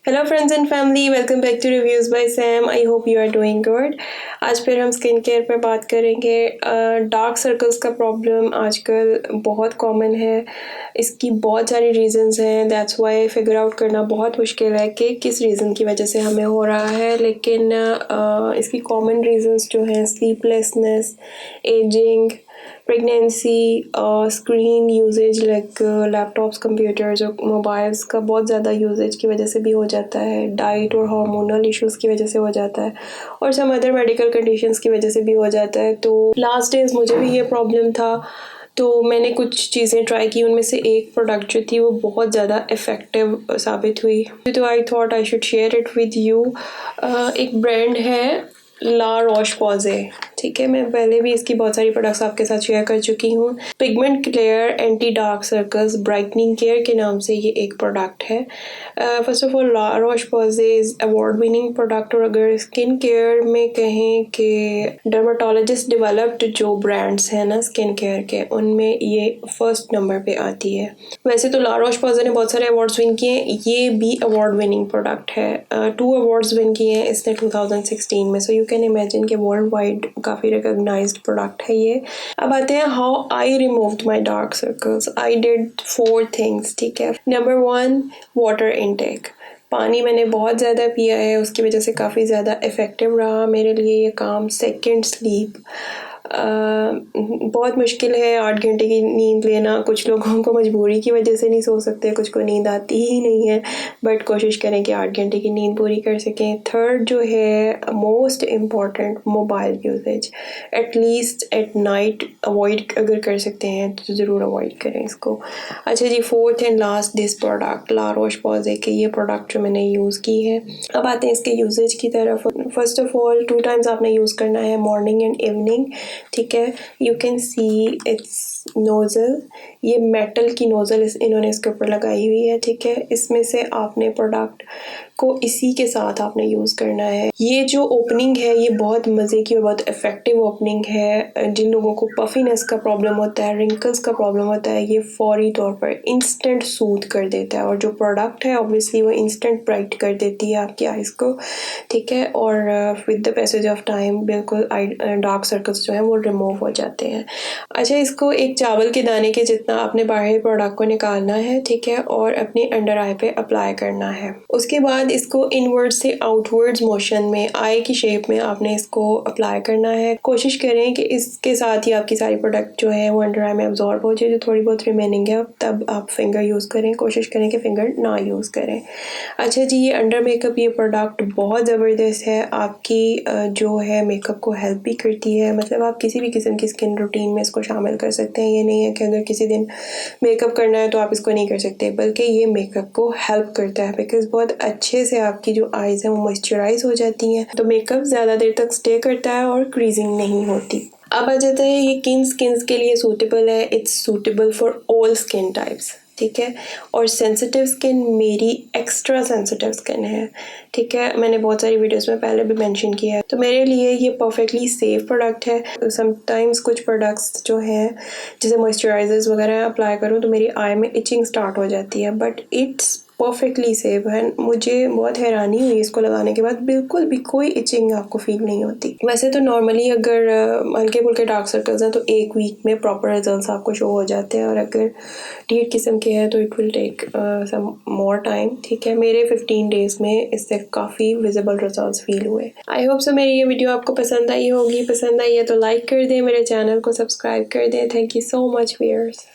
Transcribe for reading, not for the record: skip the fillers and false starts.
Hello friends and family, welcome back to reviews by Sam. I hope you are doing good. आज फिर हम skin care पर बात करेंगे। डार्क सर्कल्स का प्रॉब्लम आजकल बहुत कॉमन है। इसकी बहुत सारी रीज़न्स हैं, दैट्स वाई फिगर आउट करना बहुत मुश्किल है कि किस रीज़न की वजह से हमें हो रहा है। लेकिन इसकी कॉमन रीज़न्स जो हैं sleeplessness, ageing, pregnancy, screen usage like laptops, computers और मोबाइल्स का बहुत ज़्यादा यूजेज की वजह से भी हो जाता है। डाइट और हार्मोनल इश्यूज़ की वजह से हो जाता है और सम अदर मेडिकल कंडीशंस की वजह से भी हो जाता है। तो लास्ट डेज मुझे भी ये प्रॉब्लम था, तो मैंने कुछ चीज़ें ट्राई की। उनमें से एक प्रोडक्ट जो थी वो बहुत ज़्यादा इफ़ेक्टिव साबित हुई, तो I thought I should share it with you. एक ब्रांड है ला रॉश पॉजे, ठीक है। मैं पहले भी इसकी बहुत सारी प्रोडक्ट्स आपके साथ शेयर कर चुकी हूँ। Pigment clear anti dark circles brightening care के नाम से ये एक प्रोडक्ट है। First of all La Roche Posay is award winning product, और अगर स्किन केयर में कहें कि डर्माटोलॉजिस्ट डेवलप्ड जो ब्रांड्स हैं ना स्किन केयर के, उनमें ये फर्स्ट नंबर पे आती है। वैसे तो ला रॉश पॉजे ने बहुत सारे अवार्ड्स विन किए हैं, ये भी अवार्ड विनिंग प्रोडक्ट है। 2 अवार्ड्स विन किए हैं इसने 2016 में, सो यू कैन इमेजिन कि वर्ल्ड वाइड काफ़ी रिकॉग्नाइज्ड प्रोडक्ट है ये। अब आते हैं how I removed my dark circles. I did 4 things, ठीक है। Number 1, water intake. पानी मैंने बहुत ज़्यादा पिया है, उसकी वजह से काफ़ी ज़्यादा इफ़ेक्टिव रहा मेरे लिए ये काम। Second, sleep. बहुत मुश्किल है 8 घंटे की नींद लेना। कुछ लोगों को मजबूरी की वजह से नहीं सो सकते, कुछ को नींद आती ही नहीं है, बट कोशिश करें कि 8 घंटे की नींद पूरी कर सकें। थर्ड जो है most important, mobile usage at least at night avoid अगर कर सकते हैं तो ज़रूर अवॉइड करें इसको। अच्छा जी, fourth and last this product La Roche Posay के, ये प्रोडक्ट जो मैंने यूज़ की है। अब आते हैं इसके यूजेज की तरफ। फर्स्ट ऑफ ऑल 2 टाइम्स आपने यूज़ करना है, मॉर्निंग एंड इवनिंग, ठीक है। You can see it's nozzle, ये मेटल की नोज़ल इन्होंने इसके ऊपर लगाई हुई है, ठीक है। इसमें से आपने प्रोडक्ट को इसी के साथ आपने यूज़ करना है। ये जो ओपनिंग है ये बहुत मज़े की और बहुत इफ़ेक्टिव ओपनिंग है। जिन लोगों को पफीनेस का प्रॉब्लम होता है, रिंकल्स का प्रॉब्लम होता है, ये फौरी तौर पर इंस्टेंट सूद कर देता है। और जो प्रोडक्ट है ऑब्वियसली वो इंस्टेंट ब्राइट कर देती है आपकी आइज़ को, ठीक है। और with the passage of time बिल्कुल डार्क सर्कल्स जो हैं वो रिमूव हो जाते हैं। अच्छा, इसको एक चावल के दाने के जितना आपने बाहर प्रोडक्ट को निकालना है, ठीक है, और अपनी अंडर आई पे अप्लाई करना है। उसके बाद इसको इनवर्ड से आउटवर्ड्स मोशन में आई की शेप में आपने इसको अप्लाई करना है। कोशिश करें कि इसके साथ ही आपकी सारी प्रोडक्ट जो है वो अंडर आई में अब्जॉर्ब हो जाए। जो थोड़ी बहुत रिमेनिंग है तब आप फिंगर यूज़ करें, कोशिश करें कि फिंगर ना यूज़ करें। अच्छा जी, ये अंडर मेकअप ये प्रोडक्ट बहुत ज़बरदस्त है, आपकी जो है मेकअप को हेल्प भी करती है। मतलब आप किसी भी किस्म की स्किन रूटीन में इसको शामिल कर सकते हैं। ये नहीं है कि अगर किसी दिन मेकअप करना है तो आप इसको नहीं कर सकते, बल्कि ये मेकअप को हेल्प करता है बिकॉज बहुत अच्छे से आपकी जो आईज हैं वो मॉइस्चराइज हो जाती हैं, तो मेकअप ज़्यादा देर तक स्टे करता है और क्रीजिंग नहीं होती। अब आ जाता है ये किन स्किन्स के लिए सूटेबल है। It's suitable for all skin types, ठीक है। और सेंसिटिव स्किन मेरी एक्स्ट्रा सेंसिटिव स्किन है, ठीक है। मैंने बहुत सारी वीडियोस में पहले भी मेंशन किया है, तो मेरे लिए ये परफेक्टली सेफ प्रोडक्ट है। समटाइम्स कुछ प्रोडक्ट्स जो हैं जैसे मॉइस्चराइजर्स वगैरह अप्लाई करूँ तो मेरी आई में इचिंग स्टार्ट हो जाती है, बट इट्स परफेक्टली सेफ है। मुझे बहुत हैरानी हुई इसको लगाने के बाद, बिल्कुल भी कोई इचिंग आपको फील नहीं होती। वैसे तो नॉर्मली अगर हल्के फुल्के डार्क सर्कल्स हैं तो 1 वीक में प्रॉपर रिजल्ट्स आपको शो हो जाते हैं, और अगर डीप किस्म के हैं तो it will take some more time, ठीक है। मेरे 15 डेज में इससे काफ़ी विजिबल रिजल्ट्स फील हुए। आई होप सो मेरी ये वीडियो आपको पसंद आई होगी। पसंद आई है तो लाइक कर दें, मेरे चैनल को सब्सक्राइब कर दें। Thank you so much viewers.